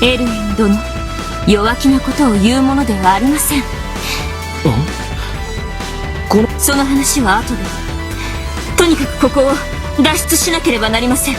エルエン殿、弱気なことを言うものではありません。その話は後で。とにかくここを脱出しなければなりません。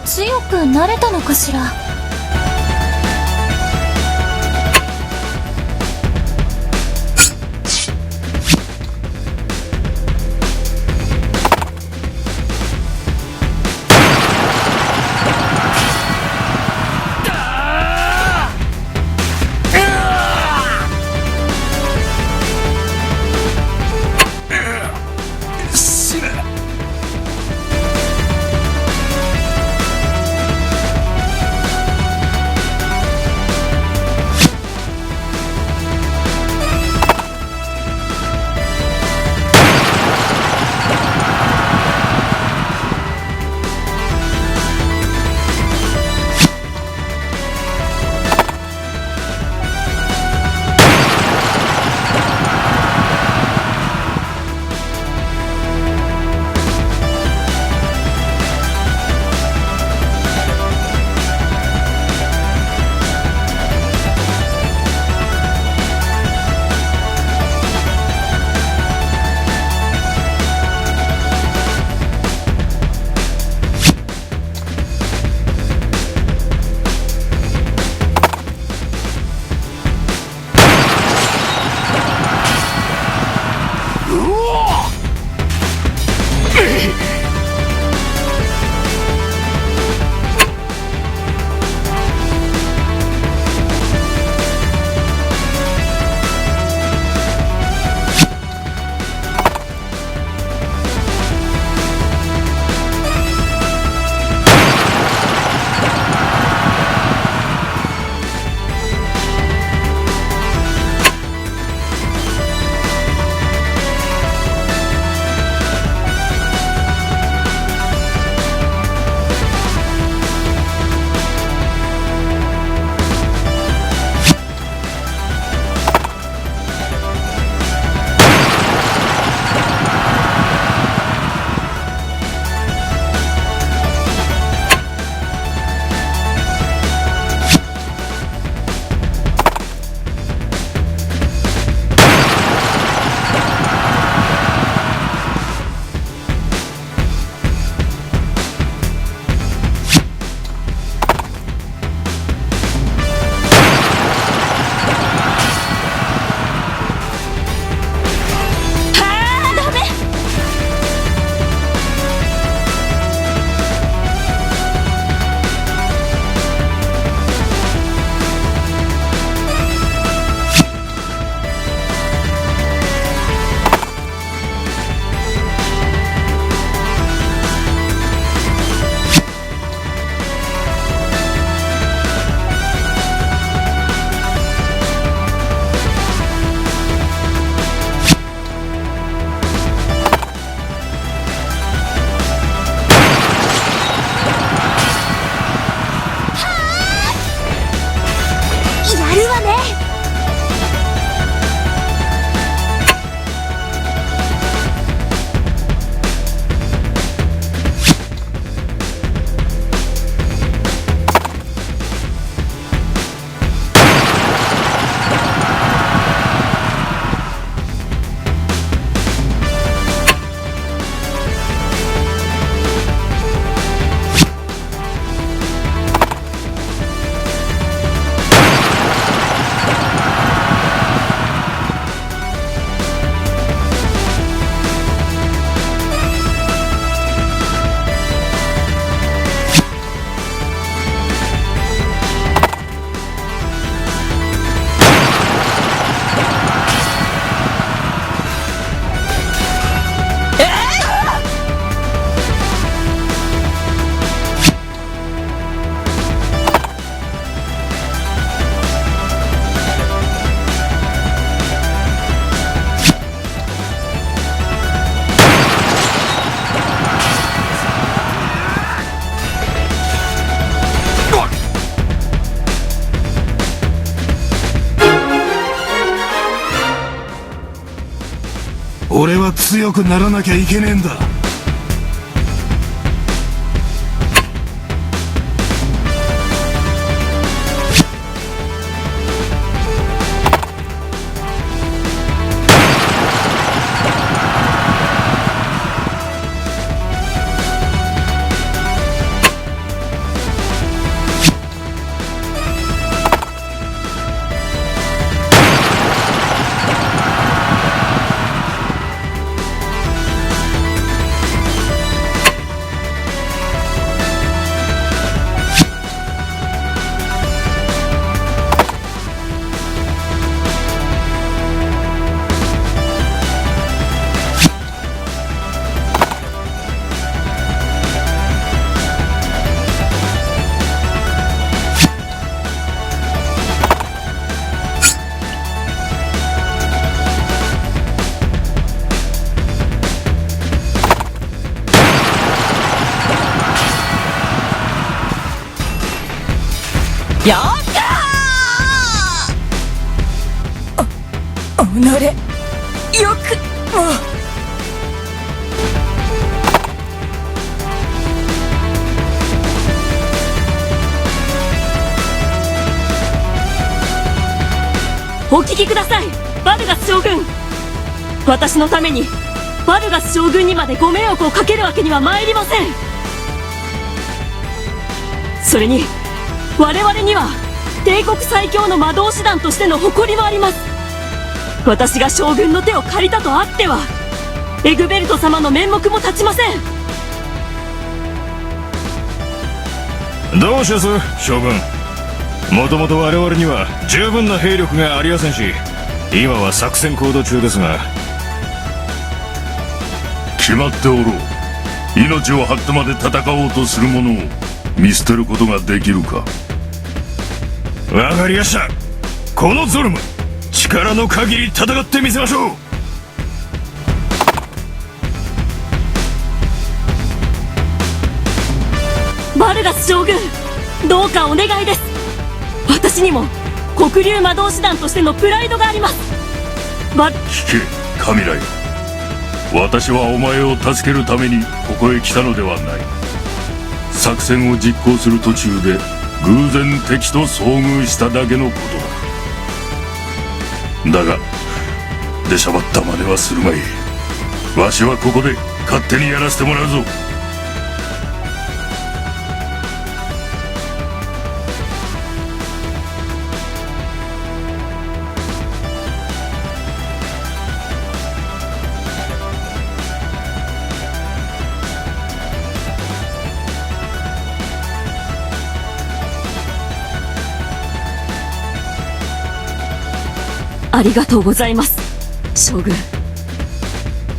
強くなれたのかしら。俺は強くならなきゃいけねえんだ。やったー！おのれ、よくもお聞きください、バルガス将軍。私のためにバルガス将軍にまでご迷惑をかけるわけには参りません。それに我々には帝国最強の魔導士団としての誇りもあります。私が将軍の手を借りたとあってはエグベルト様の面目も立ちません。どうします将軍。もともと我々には十分な兵力がありませんし、今は作戦行動中ですが。決まっておろう。命を張ってまで戦おうとする者を見捨てることができるか。わかりやした。このゾルム、力の限り戦ってみせましょう。バルガス将軍、どうかお願いです。私にも黒竜魔導士団としてのプライドがあります。聞けカミラよ。私はお前を助けるためにここへ来たのではない。作戦を実行する途中で偶然敵と遭遇しただけのことだ。だが出しゃばった真似はするまい。わしはここで勝手にやらせてもらうぞ。ありがとうございます将軍。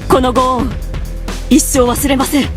このご恩一生忘れません。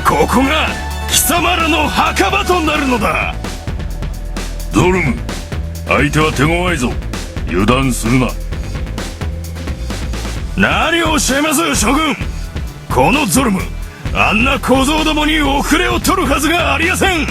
ここが貴様らの墓場となるのだ。ゾルム、相手は手強いぞ。油断するな。何をおっしゃいます将軍。このゾルム、あんな小僧どもに遅れを取るはずがありません。